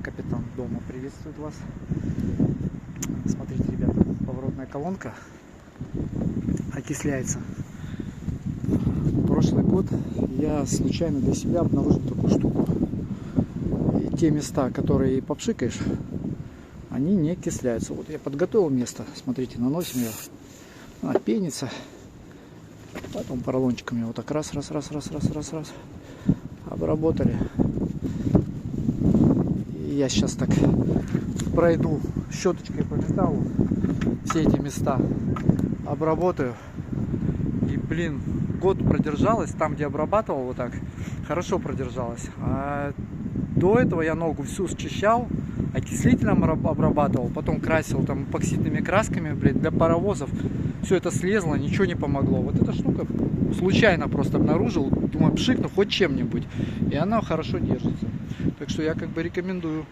Капитан дома приветствует вас. Смотрите, ребята, поворотная колонка окисляется. Прошлый год я случайно для себя обнаружил такую штуку. И те места, которые попшикаешь, они не окисляются. Вот я подготовил место. Смотрите, наносим ее. Она пенится. Потом поролончиками вот так раз. Обработали. И я сейчас так пройду щеточкой по металлу. Все эти места обработаю. И, блин, год продержалась. Там, где обрабатывал вот так, хорошо продержалась. А до этого я ногу всю счищал, окислителем обрабатывал, потом красил там эпоксидными красками, блин, для паровозов. Все это слезло, ничего не помогло. Вот эта штука случайно просто обнаружил. Думаю, пшикну хоть чем-нибудь. И она хорошо держится. Так что я как бы рекомендую.